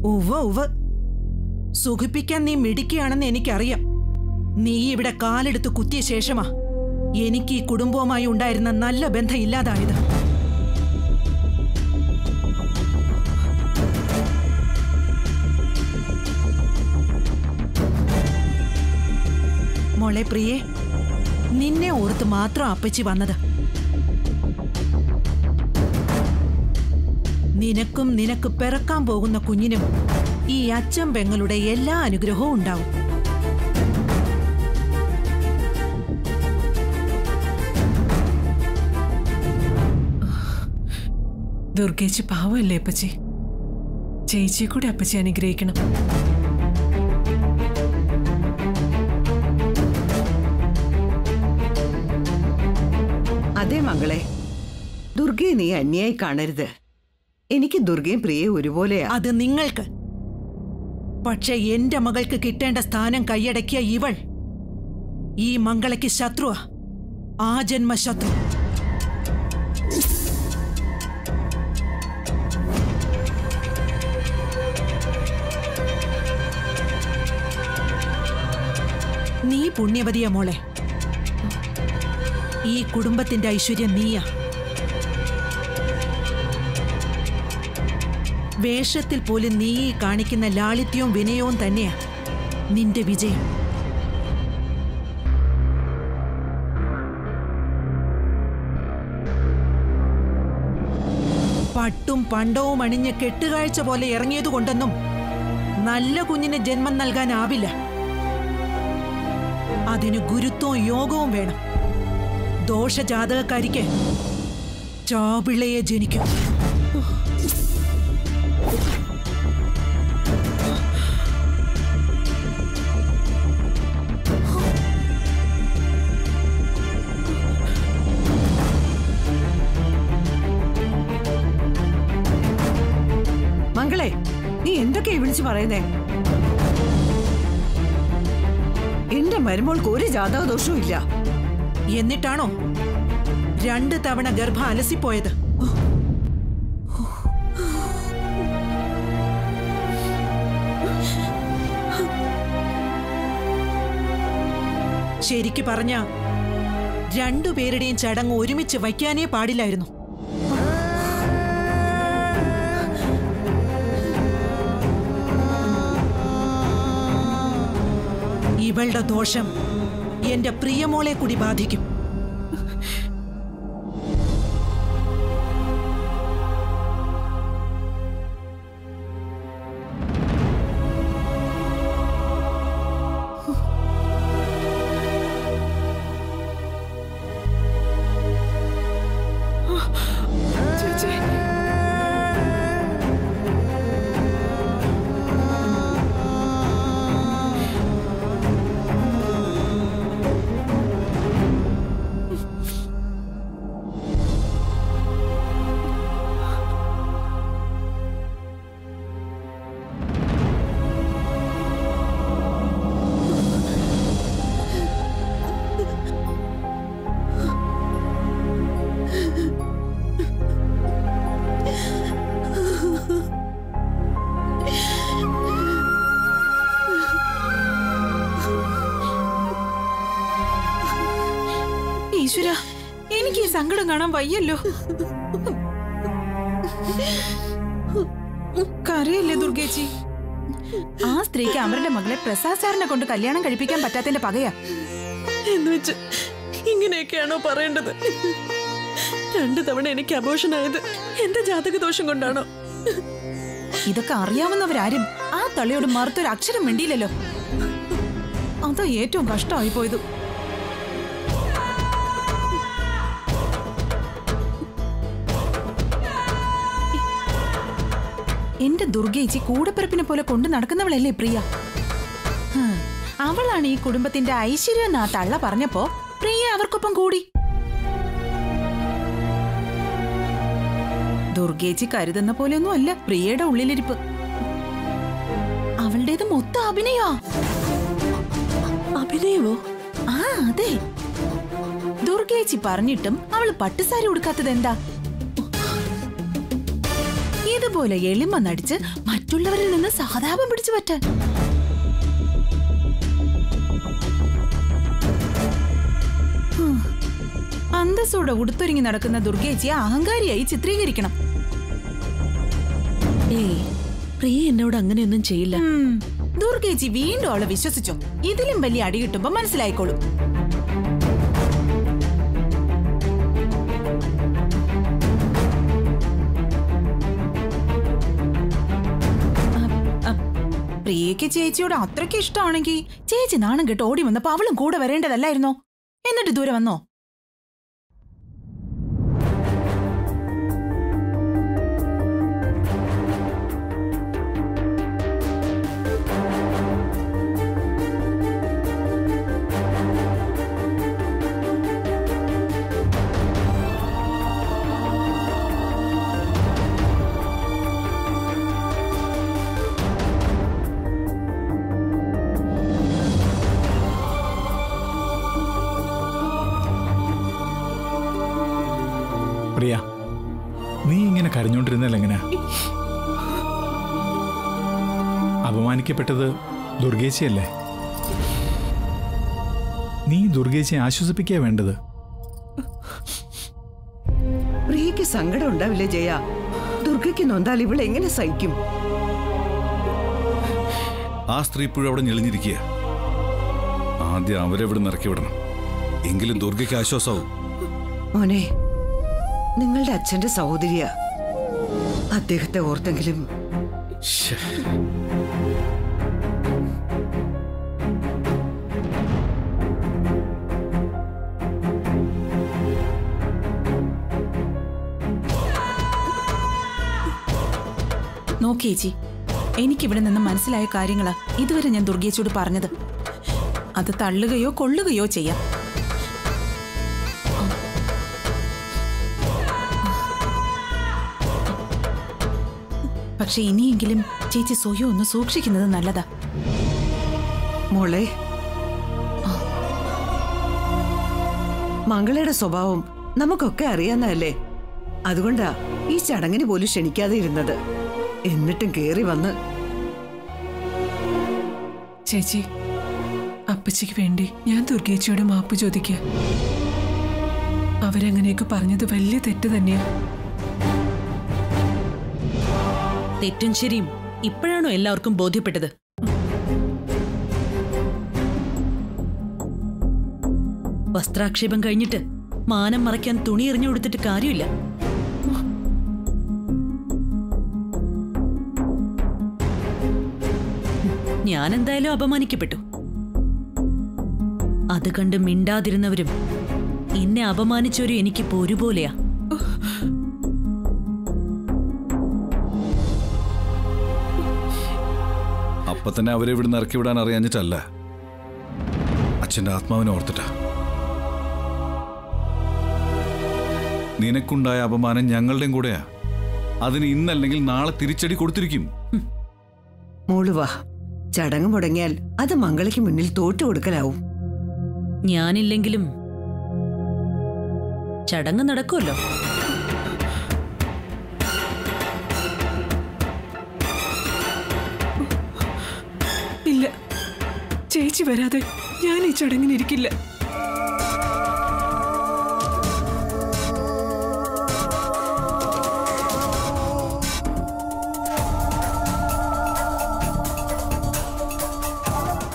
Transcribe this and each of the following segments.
ഉവ്വ് ഉവ്വ്, സുഖിപ്പിക്കാൻ നീ മിടുക്കിയാണെന്ന് എനിക്കറിയാം. നീ ഇവിടെ കാലെടുത്ത് കുത്തിയ ശേഷമാ എനിക്ക് ഈ കുടുംബവുമായി ഉണ്ടായിരുന്ന നല്ല ബന്ധം ഇല്ലാതായത്. മോളെ പ്രിയേ, നിന്നെ ഓർത്ത് മാത്രം അപ്പച്ചി വന്നത്. നിനക്കും നിനക്ക് പിറക്കാൻ പോകുന്ന കുഞ്ഞിനും ഈ അച്ഛൻ പെങ്ങളുടെ എല്ലാ അനുഗ്രഹവും ഉണ്ടാവും. ദുർഗേച്ചി പാവല്ലേ അപ്പച്ചി? ചേച്ചിയെ കൂടി അപ്പച്ചി അനുഗ്രഹിക്കണം. അതെ മകളെ, ദുർഗയെ നീ അന്യായി കാണരുത്. എനിക്ക് ദുർഗയും പ്രിയയും ഒരുപോലെയാ. അത് നിങ്ങൾക്ക്. പക്ഷെ എന്റെ മകൾക്ക് കിട്ടേണ്ട സ്ഥാനം കൈയടക്കിയ ഇവൾ ഈ മംഗളയ്ക്ക് ശത്രുവാ, ആ ജന്മശത്രു. നീ പുണ്യവതിയ മോളെ. ഈ കുടുംബത്തിന്റെ ഐശ്വര്യം നീയാ. വേഷത്തിൽ പോലും നീ കാണിക്കുന്ന ലാളിത്യവും വിനയവും തന്നെയാ നിന്റെ വിജയം. പട്ടും പണ്ടവും അണിഞ്ഞ് കെട്ടുകാഴ്ച പോലെ ഇറങ്ങിയതുകൊണ്ടൊന്നും നല്ല കുഞ്ഞിന് ജന്മം നൽകാനാവില്ല. അതിന് ഗുരുത്വവും യോഗവും വേണം. ദോഷജാതകക്കാരിക്ക് ചാപിള്ളയെ ജനിക്കും. മംഗളെ, നീ എന്തൊക്കെയാ വിളിച്ചു പറയുന്നേ? എന്റെ മരുമോൾക്ക് ഒരു ജാതകദോഷവും ഇല്ല. എന്നിട്ടാണോ 2 തവണ ഗർഭം അലസിപ്പോയത്? ശരിക്ക് പറഞ്ഞ 2 പേരുടെയും ചടങ്ങ് ഒരുമിച്ച് വയ്ക്കാനേ പാടില്ലായിരുന്നു. ഇവളുടെ ദോഷം എന്റെ പ്രിയമോളെ കൂടി ബാധിക്കും. ഈശ്വര, എനിക്ക് ഈ സങ്കടം കാണാൻ വയ്യല്ലോ. കരയല്ലേ ദുർഗേച്ചി? ആ സ്ത്രീക്ക് അമരന്റെ മകളെ പ്രസാദ് സാറിനെ കൊണ്ട് കല്യാണം കഴിപ്പിക്കാൻ പറ്റാത്തതിന്റെ പകയാ. എന്നുവെച്ച് ഇങ്ങനെയൊക്കെയാണോ പറയേണ്ടത്? 2 തവണ എനിക്ക് അബോഷനായത് എന്റെ ജാതകദോഷം കൊണ്ടാണോ? ഇതൊക്കെ അറിയാവുന്നവരാരും ആ തള്ളിയോട് മറുത്തൊരു അക്ഷരം വേണ്ടിയില്ലല്ലോ. അതാ ഏറ്റവും കഷ്ടമായി പോയത്. എന്റെ ദുർഗേച്ചി കൂടപ്പിറപ്പിനെ പോലെ കൊണ്ടു നടക്കുന്നവളല്ലേ പ്രിയ? അവളാണ് ഈ കുടുംബത്തിന്റെ ഐശ്വര്യം എന്നാ തള്ള പറഞ്ഞപ്പോ പ്രിയ അവർക്കൊപ്പം കൂടി. ദുർഗേച്ചി കരുതുന്ന പോലെയൊന്നും അല്ല പ്രിയയുടെ ഉള്ളിലിരിപ്പ്. അവളുടേത് മൊത്തം അഭിനയോ. അഭിനയമോ? ആ അതെ. ദുർഗേച്ചി പറഞ്ഞിട്ടും അവള് പട്ടുസാരി ഉടുക്കാത്തത് എന്താ? അതുപോലെ എളിമ നടിച്ച് മറ്റുള്ളവരിൽ നിന്ന് സഹതാപം പിടിച്ചു പറ്റാൻ. അന്തസ്സോടെ ഉടുത്തൊരുങ്ങി നടക്കുന്ന ദുർഗേച്ചിയെ അഹങ്കാരിയായി ചിത്രീകരിക്കണം. ഏയ്, പ്രിയ എന്നോട് അങ്ങനെയൊന്നും ചെയ്യില്ല. ദുർഗേച്ചി വീണ്ടും അവളെ വിശ്വസിച്ചോ? ഇതിലും വലിയ അടി കിട്ടുമ്പോ മനസ്സിലായിക്കോളും. പ്രിയക്ക് ചേച്ചിയോട് അത്രയ്ക്ക് ഇഷ്ടമാണെങ്കിൽ ചേച്ചി നാണം കേട്ട് ഓടി വന്നപ്പോ അവളും കൂടെ വരേണ്ടതല്ലായിരുന്നോ? എന്നിട്ട് ദൂരെ വന്നോ? പ്രിയ, നീ ഇങ്ങനെ കരഞ്ഞോണ്ടിരുന്നല്ല എങ്ങനെയാ? അപമാനിക്കപ്പെട്ടത് ദുർഗേച്ചിയല്ലേ? നീ ദുർഗേച്ചിയെ ആശ്വസിപ്പിക്കുക വേണ്ടത്. പ്രിയക്ക് സങ്കടം ഉണ്ടാവില്ലേ ജയ? ദുർഗയ്ക്ക് നൊന്താൽ ഇവൾ എങ്ങനെ സഹിക്കും? ആ സ്ത്രീ ഇപ്പോഴും അവിടെ ഞെളിഞ്ഞിരിക്കുക. ആദ്യം അവരെവിടെ ഇറക്കി വിടണം, എങ്കിലും ദുർഗയ്ക്ക് ആശ്വാസമാവും. മോനെ, നിങ്ങളുടെ അച്ഛന്റെ സഹോദരിയാ. അദ്ദേഹത്തെ ഓർത്തെങ്കിലും. നോക്കിയേച്ചി, എനിക്കിവിടെ നിന്ന് മനസ്സിലായ കാര്യങ്ങളാ ഇതുവരെ ഞാൻ ദുർഗേച്ചിയോട് പറഞ്ഞത്. അത് തള്ളുകയോ കൊള്ളുകയോ ചെയ്യാം. പക്ഷെ ഇനിയെങ്കിലും ചേച്ചി സ്വയം ഒന്ന് സൂക്ഷിക്കുന്നത് നല്ലതാ. മോളെ, മംഗളയുടെ സ്വഭാവം നമുക്കൊക്കെ അറിയാവുന്നതല്ലേ? അതുകൊണ്ടാ ഈ ചടങ്ങിന് പോലും ക്ഷണിക്കാതെ ഇരുന്നത്. എന്നിട്ടും കേറി വന്ന്. ചേച്ചി, അപ്പച്ചിക്ക് വേണ്ടി ഞാൻ ദുർഗേച്ചിയോട് മാപ്പ് ചോദിക്കുക. അവരങ്ങനെയൊക്കെ പറഞ്ഞത് വലിയ തെറ്റ് തന്നെയാ. തെറ്റും ശരിയും ഇപ്പോഴാണോ എല്ലാവർക്കും ബോധ്യപ്പെട്ടത്? വസ്ത്രാക്ഷേപം കഴിഞ്ഞിട്ട് മാനം മറയ്ക്കാൻ തുണി എറിഞ്ഞു കൊടുത്തിട്ട് കാര്യമില്ല. ഞാൻ എന്തായാലും അപമാനിക്കപ്പെട്ടു. അത് കണ്ട് മിണ്ടാതിരുന്നവരും എന്നെ അപമാനിച്ചവരും എനിക്കിപ്പോ ഒരുപോലെയാ. അപ്പൊ തന്നെ അവരെ ഇവിടുന്ന് ഇറക്കി വിടാൻ അറിയാഞ്ഞിട്ടല്ല, അച്ഛന്റെ ആത്മാവിനെ ഓർത്തിട്ടാ. നിനക്കുണ്ടായ അപമാനം ഞങ്ങളുടെയും കൂടെയാ. അതിന് ഇന്നല്ലെങ്കിൽ നാളെ തിരിച്ചടി കൊടുത്തിരിക്കും. മോള് വാ. ചടങ്ങ് മുടങ്ങിയാൽ അത് മംഗളയ്ക്ക് മുന്നിൽ തോറ്റു കൊടുക്കലാവും. ഞാനില്ലെങ്കിലും ചടങ്ങ് നടക്കുമല്ലോ. ഇല്ല, ചേച്ചി വരാതെ ഞാൻ ഈ ചടങ്ങിനിരിക്കില്ല.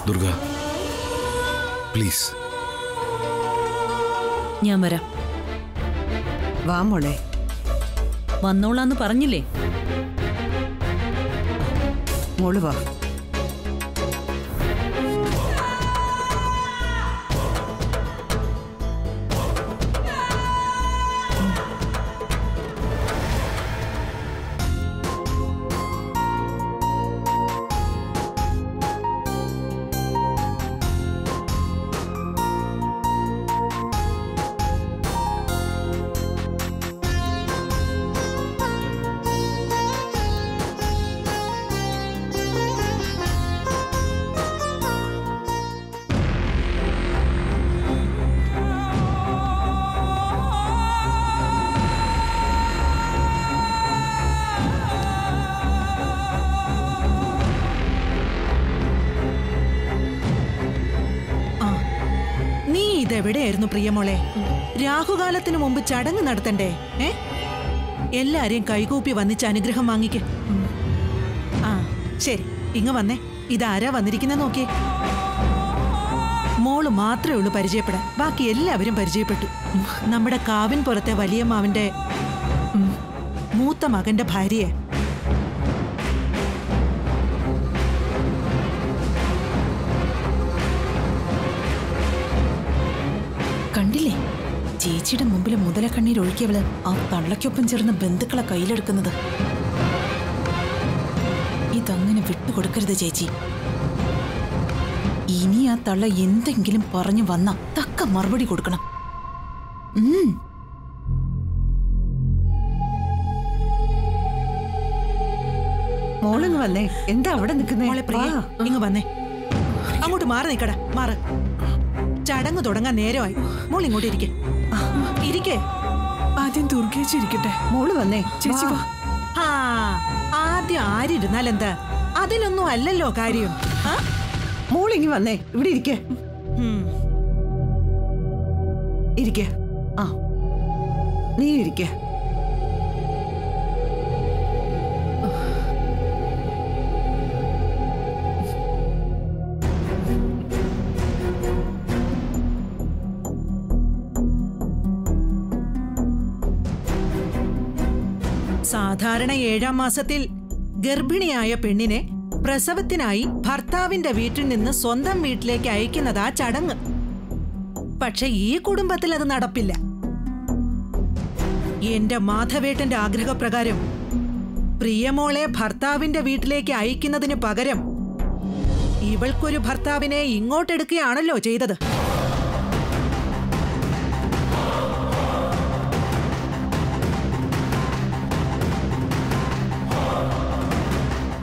ദുർഗ, പ്ലീസ്. ഞാൻ വരാം. വാ മോളെ. വന്നോളാന്ന് പറഞ്ഞില്ലേ? മോള് വാ. എവിടെയായിരുന്നു പ്രിയമോളെ? രാഹുകാലത്തിനു മുമ്പ് ചടങ്ങ് നടത്തണ്ടേ? എല്ലാരെയും കൈകൂപ്പി വന്നിച്ച് അനുഗ്രഹം വാങ്ങിക്ക്. ആ ശരി, ഇങ്ങ് വന്നേ. ഇതാരാ വന്നിരിക്കുന്ന നോക്കിയേ. മോള് മാത്രമേ ഉള്ളൂ പരിചയപ്പെടാൻ, ബാക്കി എല്ലാവരും പരിചയപ്പെട്ടു. നമ്മുടെ കാവിൻ പുറത്തെ വലിയമ്മാവിന്റെ മൂത്ത മകന്റെ ഭാര്യയെ. കണ്ടില്ലേ ചേച്ചിയുടെ മുമ്പിൽ മുതലക്കണ്ണീർ ഒഴുക്കിയവള് ആ തള്ളയ്ക്കൊപ്പം ചേർന്ന് ബന്ധുക്കളെ കയ്യിലെടുക്കുന്നത്. ഇതങ്ങനെ വിട്ടുകൊടുക്കരുത് ചേച്ചി. ഇനി ആ തള്ള എന്തെങ്കിലും പറഞ്ഞു വന്ന തക്ക മറുപടി കൊടുക്കണം. മോളിങ് വന്നേ. എന്താ അവിടെ നിൽക്കുന്നേ? മോളെ പ്രിയ, ഇങ്ങ് വന്നേ. അങ്ങോട്ട് മാറി നിക്കട, മാറ്. ചടങ്ങ് തുടങ്ങാൻ നേരമായി. മോൾ ഇങ്ങോട്ട് ഇരിക്കേ. ആദ്യം ദുർഗേച്ചി ഇരിക്കട്ടെ. മോള് വന്നേ. ചേച്ചി വാ. ആ ആദ്യം ആരിരുന്നാൽ എന്താ? അതിലൊന്നും അല്ലല്ലോ കാര്യം. മോളിങ്ങി വന്നേ. ഇവിടെ ഇരിക്കേ. ഇരിക്കേ. ആ നീ ഇരിക്കേ. സാധാരണ 7-ാം മാസത്തിൽ ഗർഭിണിയായ പെണ്ണിനെ പ്രസവത്തിനായി ഭർത്താവിന്റെ വീട്ടിൽ നിന്ന് സ്വന്തം വീട്ടിലേക്ക് അയക്കുന്നതാ ചടങ്ങ്. പക്ഷെ ഈ കുടുംബത്തിൽ അത് നടപ്പില്ല. എന്റെ മാധവേട്ടന്റെ ആഗ്രഹപ്രകാരം പ്രിയമോളെ ഭർത്താവിന്റെ വീട്ടിലേക്ക് അയക്കുന്നതിന് പകരം ഇവൾക്കൊരു ഭർത്താവിനെ ഇങ്ങോട്ടെടുക്കുകയാണല്ലോ ചെയ്തത്.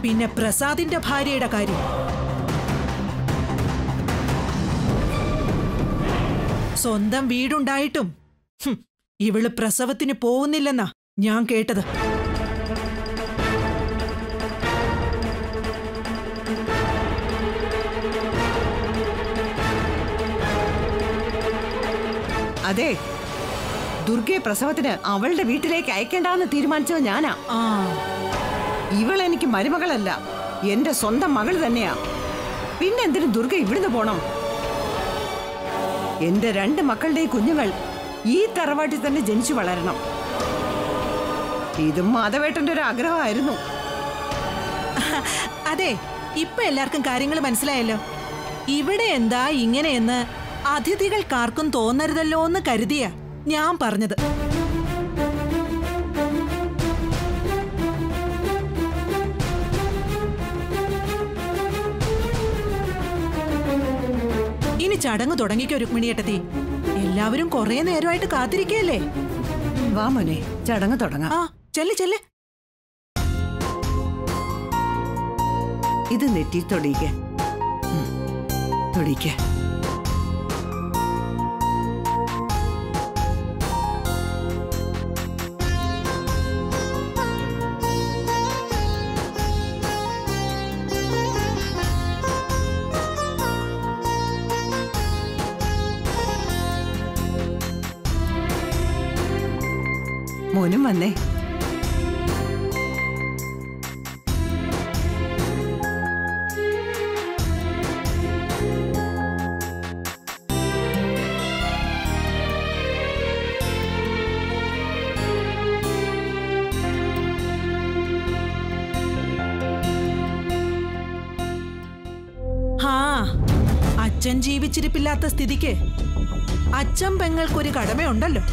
പിന്നെ പ്രസാദിന്റെ ഭാര്യയുടെ കാര്യം. സ്വന്തം വീടുണ്ടായിട്ടും ഇവള് പ്രസവത്തിന് പോകുന്നില്ലെന്നാ ഞാൻ കേട്ടത്. അതെ, ദുർഗയെ പ്രസവത്തിന് അവളുടെ വീട്ടിലേക്ക് അയക്കേണ്ടെന്ന് തീരുമാനിച്ചത് ഞാനാ. ഇവളെനിക്ക് മരുമകളല്ല, എന്റെ സ്വന്തം മകൾ തന്നെയാ. പിന്നെന്തിനു ദുർഗ ഇവിടുന്ന് പോണം? എന്റെ 2 മക്കളുടെയും കുഞ്ഞുങ്ങൾ ഈ തറവാട്ടിൽ തന്നെ ജനിച്ചു വളരണം. ഇതും മാധവേട്ടന്റെ ഒരു ആഗ്രഹമായിരുന്നു. അതെ, ഇപ്പൊ എല്ലാവർക്കും കാര്യങ്ങൾ മനസ്സിലായല്ലോ. ഇവിടെ എന്താ ഇങ്ങനെയെന്ന് അതിഥികൾക്കാർക്കും തോന്നരുതല്ലോ എന്ന് കരുതിയ ഞാൻ പറഞ്ഞത്. ഇനി ചടങ്ങ് തുടങ്ങിക്കോ രുക്മിണിയേട്ടത്തി. എല്ലാവരും കുറെ നേരമായിട്ട് കാത്തിരിക്കല്ലേ. വാ മോനെ, ചടങ്ങ് തുടങ്ങാം. ആ ചെല്ല് ചെല്ല്. ഇത് നെറ്റി തൊടിയിക്ക്. തൊടിയിക്ക്. മോനും വന്നേ. അച്ഛൻ ജീവിച്ചിരിപ്പില്ലാത്ത സ്ഥിതിക്ക് അച്ഛൻ പെങ്ങൾക്കൊരു കടമയുണ്ടല്ലോ.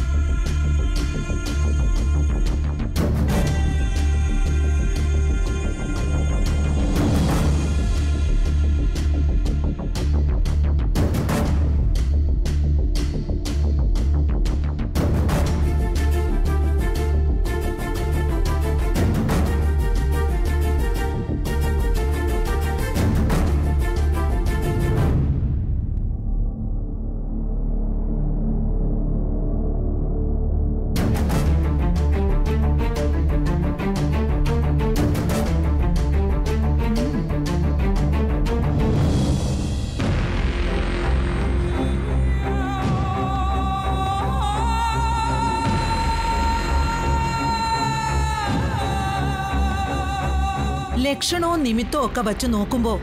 ലക്ഷണവും നിമിത്തവും ഒക്കെ വച്ച് നോക്കുമ്പോ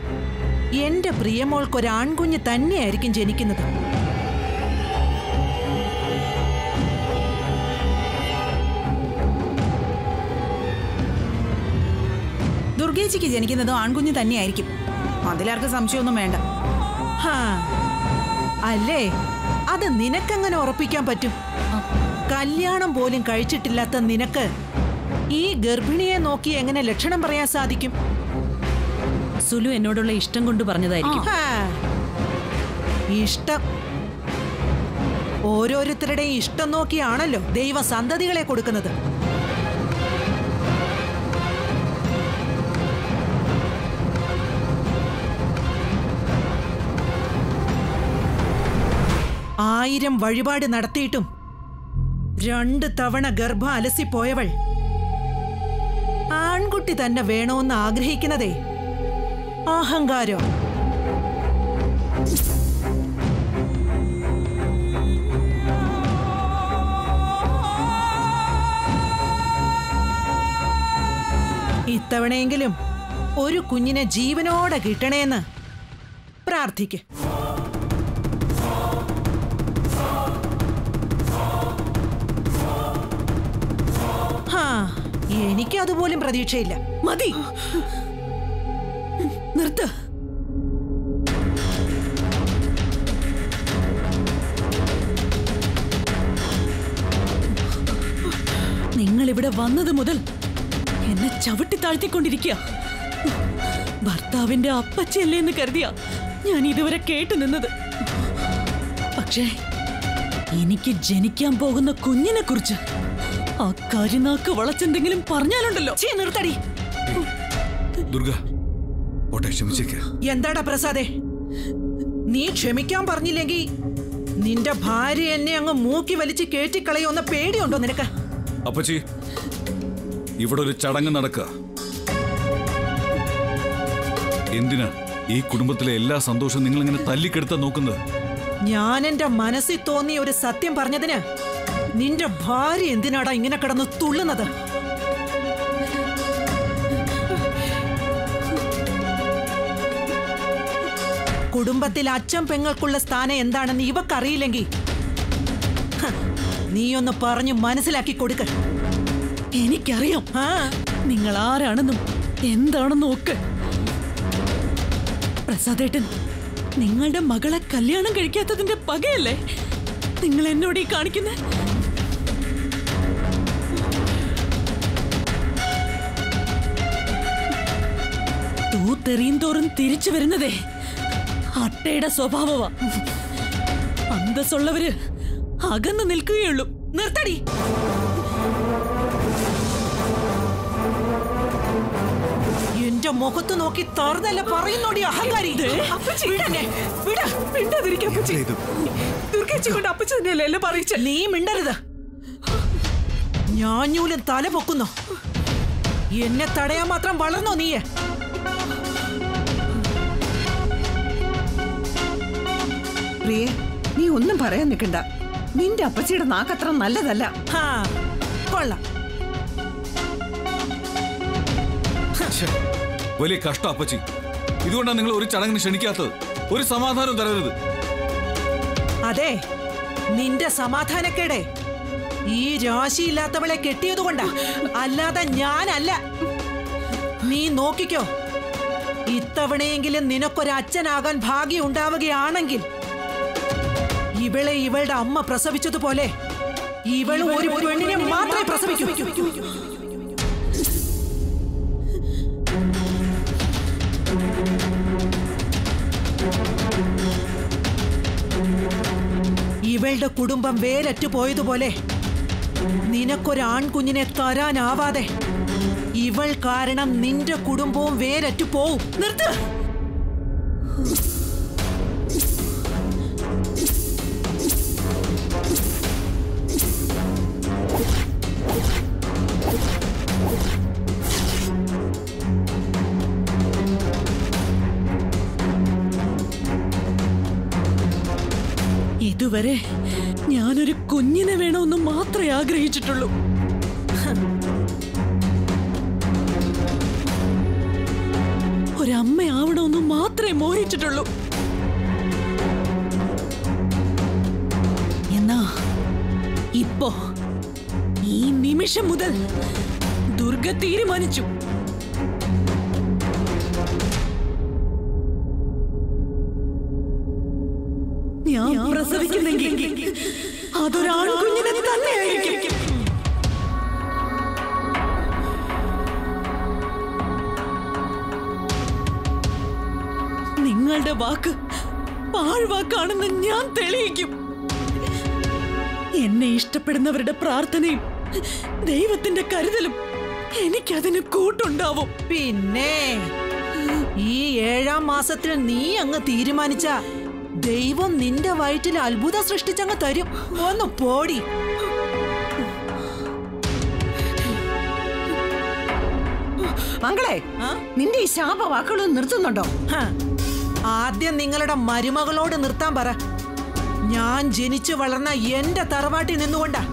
എന്റെ പ്രിയമോൾക്കൊരാൺകുഞ്ഞ് തന്നെയായിരിക്കും ജനിക്കുന്നത്. ദുർഗേച്ചിക്ക് ജനിക്കുന്നതും ആൺകുഞ്ഞ് തന്നെയായിരിക്കും. അതിലാർക്ക് സംശയമൊന്നും വേണ്ട. അല്ലേ, അത് നിനക്കെങ്ങനെ ഉറപ്പിക്കാൻ പറ്റും? കല്യാണം പോലും കഴിച്ചിട്ടില്ലാത്ത നിനക്ക് ഈ ഗർഭിണിയെ നോക്കി എങ്ങനെ ലക്ഷണം പറയാൻ സാധിക്കും? സുലു എന്നോടുള്ള ഇഷ്ടം കൊണ്ട് പറഞ്ഞതായിരിക്കും. ഇഷ്ടം ഓരോരുത്തരുടെയും ഇഷ്ടം നോക്കിയാണല്ലോ ദൈവം സന്തതികളെ കൊടുക്കുന്നത്. ആയിരം വഴിപാട് നടത്തിയിട്ടും 2 തവണ ഗർഭം അലസിപ്പോയവൾ ആൺകുട്ടി തന്നെ വേണമെന്ന് ആഗ്രഹിക്കുന്നതേ അഹങ്കാരം. ഇത്തവണയെങ്കിലും ഒരു കുഞ്ഞിനെ ജീവനോടെ കിട്ടണേന്ന് പ്രാർത്ഥിക്ക്. എനിക്കതുപോലും പ്രതീക്ഷയില്ല. മതി, നിർത്ത്. നിങ്ങൾ ഇവിടെ വന്നത് മുതൽ എന്നെ ചവിട്ടി താഴ്ത്തിക്കൊണ്ടിരിക്കുക. ഭർത്താവിന്റെ അപ്പച്ചയല്ലേ എന്ന് കരുതിയ ഞാൻ ഇതുവരെ കേട്ടു നിന്നത്. പക്ഷേ എനിക്ക് ജനിക്കാൻ പോകുന്ന കുഞ്ഞിനെ കുറിച്ച് ആ കരിനാക്ക് വളച്ചെന്തെങ്കിലും പറഞ്ഞാലുണ്ടല്ലോ. നിർത്തടി. ദുർഗ, ക്ഷമിച്ചേക്ക്. എന്താടാ പ്രസാദേ, നീ ക്ഷമിക്കാൻ പറഞ്ഞില്ലെങ്കിൽ നിന്റെ ഭാര്യ എന്നെ അങ്ങ് മൂക്കി വലിച്ച് കേറ്റിക്കളയുന്ന പേടിയുണ്ടോ നിനക്ക്? അപ്പച്ചി, ഇവിടെ ഒരു ചടങ്ങ് നടക്കുക. എന്തിനാ ഈ കുടുംബത്തിലെ എല്ലാ സന്തോഷവും നിങ്ങൾ ഇങ്ങനെ തല്ലിക്കെടുത്താൻ നോക്കുന്നത്? ഞാൻ എന്റെ മനസ്സിൽ തോന്നിയ ഒരു സത്യം പറഞ്ഞതിന് നിന്റെ ഭാര്യ എന്തിനാടാ ഇങ്ങനെ കിടന്ന് തുള്ളുന്നത്? കുടുംബത്തിൽ അച്ഛൻ പെങ്ങൾക്കുള്ള സ്ഥാനം എന്താണെന്ന് ഇവക്കറിയില്ലെങ്കിൽ നീയൊന്ന് പറഞ്ഞു മനസ്സിലാക്കി കൊടുക്ക. എനിക്കറിയാം നിങ്ങൾ ആരാണെന്നും എന്താണെന്നും ഒക്കെ. പ്രസാദേട്ടൻ നിങ്ങളുടെ മകളെ കല്യാണം കഴിക്കാത്തതിന്റെ പകയല്ലേ നിങ്ങൾ എന്നോട് ഈ കാണിക്കുന്നത്? തൂത്തെറിയും തോറും തിരിച്ചു വരുന്നതേ അട്ടയുടെ സ്വഭാവമാ. അന്തസ്സുള്ളവര് അകന്നു നിൽക്കുകയുള്ളൂ. നിർത്തടി. എന്റെ മുഖത്ത് നോക്കി തറുതല്ല പറയുന്നോടി അഹങ്കാരി. നീ മിണ്ടരുത്. ഞാഞ്ഞൂലും തല പൊക്കുന്നോ? എന്നെ തടയാൻ മാത്രം വളർന്നോ നീയെ? പ്രിയേ, നീ ഒന്നും പറയാൻ നിൽക്കണ്ട. നിന്റെ അപ്പച്ചിയുടെ നാക്കത്ര നല്ലതല്ല. കൊള്ളാം. വലിയ കഷ്ടം അപ്പച്ചി. ഇതുകൊണ്ടാണ് നിങ്ങൾ ഒരു ചടങ്ങിന് ക്ഷണിക്കാത്തത്. ഒരു സമാധാനം തരരുത്. അതെ, നിന്റെ സമാധാനക്കേടെ ഈ രാശിയില്ലാത്തവളെ കെട്ടിയതുകൊണ്ടാ, അല്ലാതെ ഞാനല്ല. നീ നോക്കിക്കോ, ഇത്തവണയെങ്കിലും നിനക്കൊരച്ഛനാകാൻ ഭാഗ്യം ഉണ്ടാവുകയാണെങ്കിൽ ഇവളെ ഇവളുടെ അമ്മ പ്രസവിച്ചതുപോലെ ഇവളും ഒരു പെണ്ണിനെ മാത്രമേ പ്രസവിക്കൂ. ഇവളുടെ കുടുംബം വേരറ്റു പോയതുപോലെ നിനക്കൊരാൺകുഞ്ഞിനെ തരാനാവാതെ ഇവൾ കാരണം നിന്റെ കുടുംബവും വേരറ്റു പോവും. നിർത്ത്. ഇതുവരെ ഞാനൊരു കുഞ്ഞിനെ വേണമെന്ന് മാത്രമേ ആഗ്രഹിച്ചിട്ടുള്ളൂ. അമ്മയാവണമെന്ന് മാത്രമേ മോഹിച്ചിട്ടുള്ളൂ. എന്നാ ഇപ്പോ ഈ നിമിഷം മുതൽ ദുർഗ തീരുമാനിച്ചു. ഞാൻ പ്രസവിക്കുന്നെങ്കിൽ അതൊരാൺകുഞ്ഞിനെ തന്നെയായിരിക്കും. നിങ്ങളുടെ വാക്ക് പാഴ്വാക്കാണെന്ന് ഞാൻ തെളിയിക്കും. എന്നെ ഇഷ്ടപ്പെടുന്നവരുടെ പ്രാർത്ഥനയും ദൈവത്തിന്റെ കരുതലും എനിക്കതിന് കൂട്ടുണ്ടാവും. പിന്നെ ഈ 7-ാം മാസത്തിൽ നീ അങ്ങ് തീരുമാനിച്ച ദൈവം നിന്റെ വയറ്റിൽ അത്ഭുതം സൃഷ്ടിച്ചങ്ങ് തരും. ഒന്ന് പോടി. മകളെ, നിന്റെ ഈ ശാപവാക്കുകളൊന്നും നിർത്തുന്നുണ്ടോ? ആദ്യം നിങ്ങളുടെ മരുമകളോട് നിർത്താൻ പറ. ഞാൻ ജനിച്ചു വളർന്ന എന്റെ തറവാട്ടിൽ നിന്നുകൊണ്ടാ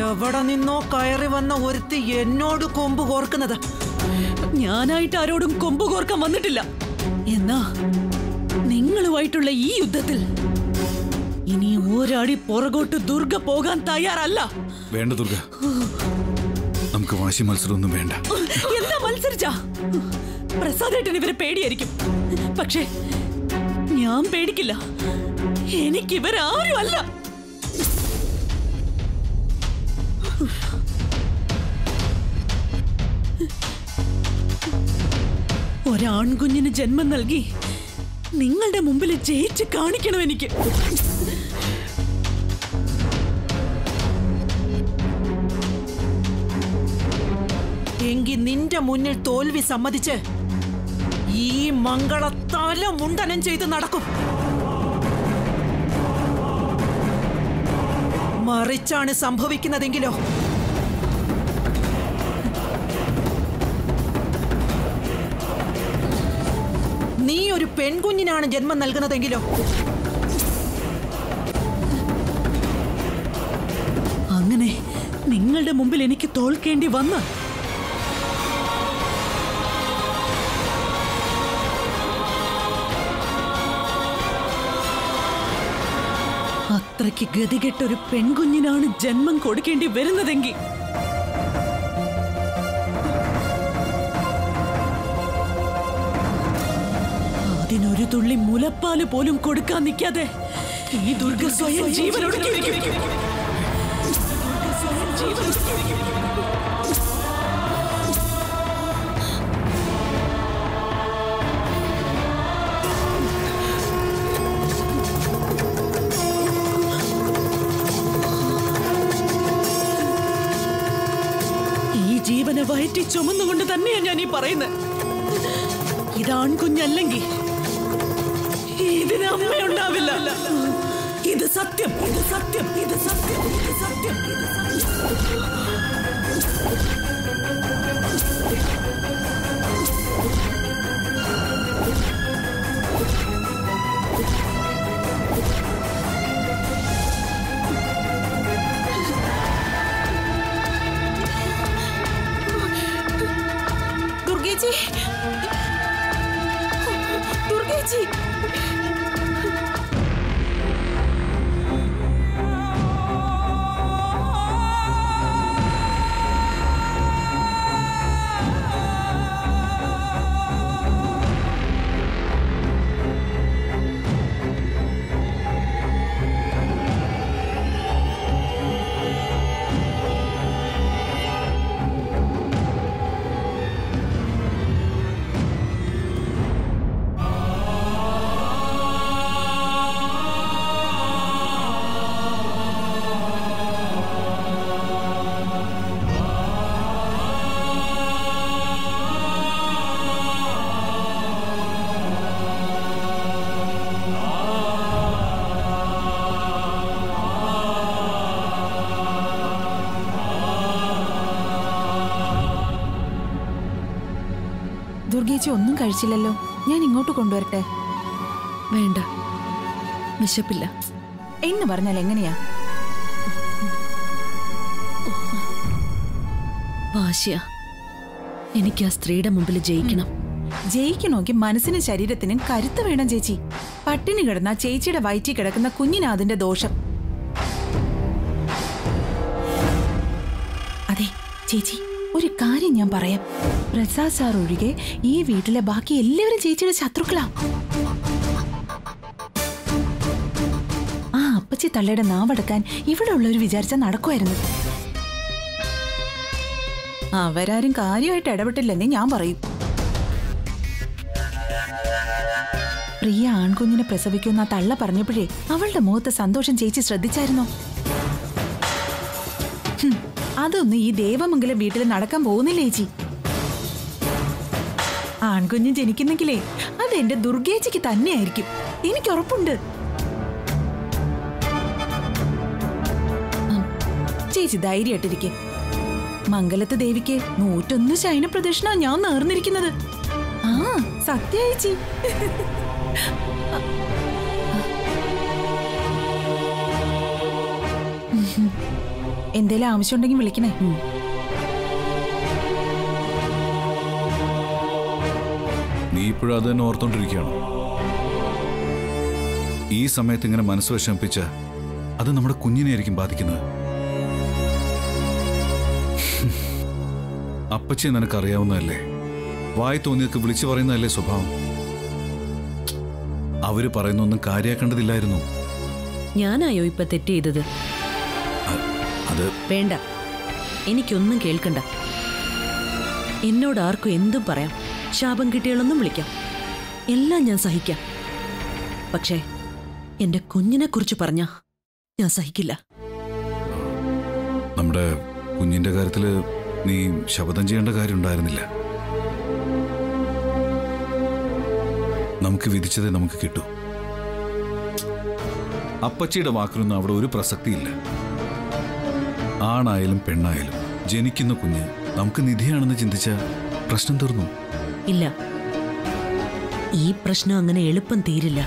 എവിടെ നിന്നോ കയറി വന്ന ഒരുത്തി എന്നോട് കൊമ്പ് കോർക്കുന്നത്. ഞാനായിട്ട് ആരോടും കൊമ്പ് കോർക്കാൻ വന്നിട്ടില്ല. എന്നാ നിങ്ങളുമായിട്ടുള്ള ഈ യുദ്ധത്തിൽ ഇനി ഒരാടി പുറകോട്ട് ദുർഗ പോകാൻ തയ്യാറല്ല. വേണ്ട ദുർഗ, നമുക്ക് വാശി മത്സരമൊന്നും വേണ്ട. എന്താ മത്സരിച്ച? പ്രസാദേട്ടന് ഇവരെ പേടിയായിരിക്കും, പക്ഷേ ഞാൻ പേടിക്കില്ല. എനിക്കിവരാരും അല്ല. ഒരാൺകുഞ്ഞിന് ജന്മം നൽകി നിങ്ങളുടെ മുമ്പിൽ ജയിച്ച് കാണിക്കണം എനിക്ക്. എങ്കിൽ നിന്റെ മുന്നിൽ തോൽവി സമ്മതിച്ച് ഈ മംഗളത്തല മുണ്ടനം ചെയ്ത് നടക്കും. മറിച്ചാണ് സംഭവിക്കുന്നതെങ്കിലോ നീ ഒരു പെൺകുഞ്ഞിനാണ് ജന്മം നൽകുന്നതെങ്കിലോ അങ്ങനെ നിങ്ങളുടെ മുമ്പിൽ എനിക്ക് തോൽക്കേണ്ടി വന്ന അത്രയ്ക്ക് ഗതികെട്ടൊരു പെൺകുഞ്ഞിനാണ് ജന്മം കൊടുക്കേണ്ടി വരുന്നതെങ്കിൽ അതിനൊരു തുള്ളി മുലപ്പാല് പോലും കൊടുക്കാൻ നിൽക്കാതെ ഈ ദുർഗ സ്വയം ജീവനൊടുക്കിയിരിക്കും. ഈ ജീവനെ വയറ്റി ചുമന്നുകൊണ്ട് തന്നെയാ ഞാൻ ഈ പറയുന്നത്. ഇതാൺകുഞ്ഞല്ലെങ്കിൽ ഇതിന് അമ്മയുണ്ടാവില്ല. ഇത് സത്യം, ഇത് സത്യം, ഇത് സത്യം, ഇത് സത്യം, ഇത് സത്യം. ദുർഗേച്ചി, ദുർഗേച്ചി, ദുർഗേച്ചി ഒന്നും കഴിച്ചില്ലല്ലോ. ഞാൻ ഇങ്ങോട്ട് കൊണ്ടുവരട്ടെ? വേണ്ട, വിശപ്പില്ല എന്ന് പറഞ്ഞാൽ എങ്ങനെയാ? വാശിയ. എനിക്ക് ആ സ്ത്രീയുടെ മുമ്പിൽ ജയിക്കണം. ജയിക്കണമെങ്കിൽ മനസ്സിനും ശരീരത്തിനും കരുത്ത് വേണം ചേച്ചി. പട്ടിണി കിടന്ന ചേച്ചിയുടെ വയറ്റിൽ കിടക്കുന്ന കുഞ്ഞിന് അതിന്റെ ദോഷം. അതെ ചേച്ചി, ഒരു കാര്യം ഞാൻ പറയാം. പ്രസാദ് സാർ ഒഴികെ ഈ വീട്ടിലെ ബാക്കി എല്ലാവരും ചേച്ചിയുടെ ശത്രുക്കളാ. ആ അപ്പച്ചി തള്ളയുടെ നാവടക്കാൻ ഇവിടെ ഉള്ളവർ വിചാരിച്ചാൽ നടക്കുമായിരുന്നു. അവരാരും കാര്യമായിട്ട് ഇടപെട്ടില്ലെന്നേ ഞാൻ പറയും. പ്രിയ ആൺകുഞ്ഞിനെ പ്രസവിക്കുന്ന തള്ള പറഞ്ഞപ്പോഴേ അവളുടെ മുഖത്ത് സന്തോഷം ചേച്ചി ശ്രദ്ധിച്ചായിരുന്നോ? അതൊന്നും ഈ ദേവമംഗലം വീട്ടിൽ നടക്കാൻ പോകുന്നില്ല ചേച്ചി. ആൺകുഞ്ഞ് ജനിക്കുന്നെങ്കിലേ അത് എന്റെ ദുർഗേച്ചിക്ക് തന്നെയായിരിക്കും, എനിക്ക് ഉറപ്പുണ്ട്. ചേച്ചി ധൈര്യമായിട്ടിരിക്കെ. മംഗലത്ത് ദേവിക്ക് 101 ശയന പ്രദക്ഷിണ ഞാൻ നേർന്നിരിക്കുന്നത്. ആ സത്യ ചേച്ചി. എന്തേലും ആവശ്യമുണ്ടെങ്കിൽ വിളിക്കണേ. നീ ഇപ്പോഴും അത് തന്നെ ഓർത്തോണ്ടിരിക്കുകയാണോ? ഈ സമയത്ത് ഇങ്ങനെ മനസ്സ് വിഷമിപ്പിച്ച അത് നമ്മുടെ കുഞ്ഞിനെയായിരിക്കും ബാധിക്കുന്നത്. അപ്പച്ചി നിനക്കറിയാവുന്നതല്ലേ, വായി തോന്നിയൊക്കെ വിളിച്ചു പറയുന്നതല്ലേ സ്വഭാവം. അവര് പറയുന്നൊന്നും കാര്യാക്കേണ്ടതില്ലായിരുന്നു. ഞാനായോ ഇപ്പൊ തെറ്റ് ചെയ്തത്? അത് വേണ്ട, എനിക്കൊന്നും കേൾക്കണ്ട. എന്നോട് ആർക്കും എന്തും പറയാം, ശാപം കിട്ടിയാലൊന്നും വിളിക്കാം, എല്ലാം ഞാൻ സഹിക്കാം. പക്ഷേ എന്റെ കുഞ്ഞിനെ കുറിച്ച് പറഞ്ഞ ഞാൻ സഹിക്കില്ല. നമ്മുടെ കുഞ്ഞിന്റെ കാര്യത്തില് നീ ശപഥം ചെയ്യേണ്ട കാര്യം ഉണ്ടായിരുന്നില്ല. നമുക്ക് വിധിച്ചതേ നമുക്ക് കിട്ടൂ. അപ്പച്ചിയുടെ വാക്കിനൊന്നും അവിടെ ഒരു പ്രസക്തിയില്ല. ആണായാലും പെണ്ണായാലും ജനിക്കുന്ന കുഞ്ഞ് നമുക്ക് നിധിയാണെന്ന് ചിന്തിച്ച പ്രശ്നം തീർന്നു. ഇല്ല, ഈ പ്രശ്നം അങ്ങനെ എളുപ്പം തീരില്ല.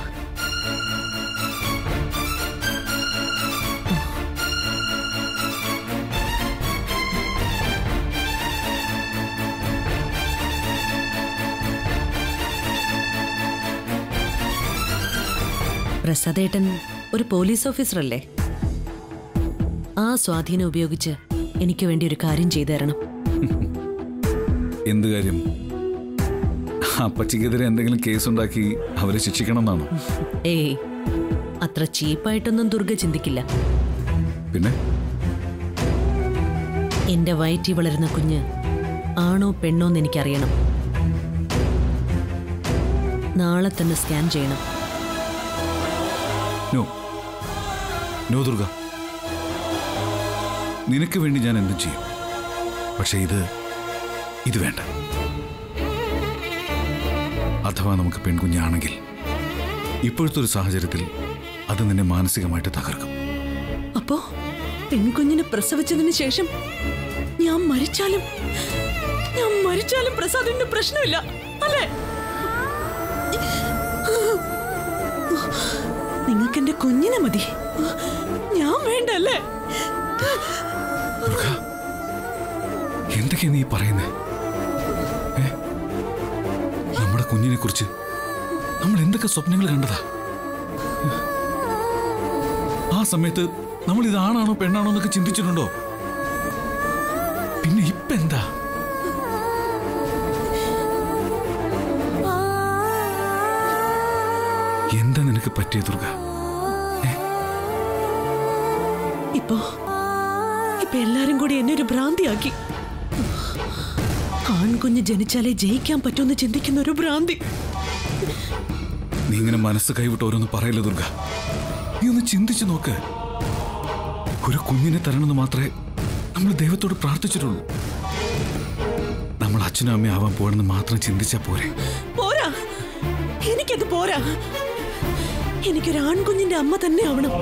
പ്രസാദേട്ടൻ ഒരു പോലീസ് ഓഫീസറല്ലേ? ആ സ്വാധീനം ഉപയോഗിച്ച് എനിക്ക് വേണ്ടി ഒരു കാര്യം ചെയ്തു തരണം. എന്ത് കാര്യം? അപ്പച്ചിക്കെതിരെ എന്തെങ്കിലും കേസുണ്ടാക്കി അവരെ ശിക്ഷിക്കണം എന്നാണോ? ഏയ്, അത്ര ചീപ്പായിട്ടൊന്നും ദുർഗ ചിന്തിക്കില്ല. പിന്നെ എന്റെ വയറ്റിൽ വളരുന്ന കുഞ്ഞ് ആണോ പെണ്ണോ എന്ന് എനിക്കറിയണം. നാളെ തന്നെ സ്കാൻ ചെയ്യണം. നോ ദുർഗ, നിനക്ക് വേണ്ടി ഞാൻ എന്തും ചെയ്യും. പക്ഷെ ഇത് വേണ്ട. അഥവാ നമുക്ക് പെൺകുഞ്ഞാണെങ്കിൽ ഇപ്പോഴത്തെ ഒരു സാഹചര്യത്തിൽ അത് നിന്നെ മാനസികമായിട്ട് തകർക്കും. അപ്പോ പെൺകുഞ്ഞിനെ പ്രസവിച്ചതിന് ശേഷം ഞാൻ മരിച്ചാലും പ്രസാദിന്റെ പ്രശ്നമില്ല അല്ലേ? നിങ്ങൾക്ക് എന്റെ കുഞ്ഞിനെ മതി, ഞാൻ വേണ്ടല്ലേ? എന്തൊക്കെയാ നീ പറയുന്നേ? നമ്മുടെ കുഞ്ഞിനെ കുറിച്ച് നമ്മൾ എന്തൊക്കെ സ്വപ്നങ്ങൾ കണ്ടതാ. ആ സമയത്ത് നമ്മൾ ഇതാണാണോ പെണ്ണാണോ എന്നൊക്കെ ചിന്തിച്ചിട്ടുണ്ടോ? പിന്നെ ഇപ്പൊ എന്താ? എന്താ നിനക്ക് പറ്റിയ ദുർഗ? ഇപ്പൊ എല്ലാരും കൂടി എന്നെ ഒരു ഭ്രാന്തിയാക്കി. ആൺകുഞ്ഞ് ജനിച്ചാലേ ജയിക്കാൻ പറ്റുമെന്ന് ചിന്തിക്കുന്ന ഒരു ഭ്രാന്തി. നീ ഇങ്ങനെ മനസ്സ് കൈവിട്ട് ഓരോന്ന് പറയല്ലേ ദുർഗ. നീ ഒന്ന് ചിന്തിച്ചു നോക്ക്. ഒരു കുഞ്ഞിനെ തരണമെന്ന് മാത്രമേ നമ്മൾ ദൈവത്തോട് പ്രാർത്ഥിച്ചിട്ടുള്ളൂ. നമ്മൾ അച്ഛനും അമ്മയും ആവാൻ പോകണമെന്ന് മാത്രം ചിന്തിച്ചാ പോരെ? പോരാ, എനിക്കത് പോരാ. എനിക്കൊരു ആൺകുഞ്ഞിന്റെ അമ്മ തന്നെ ആവണം.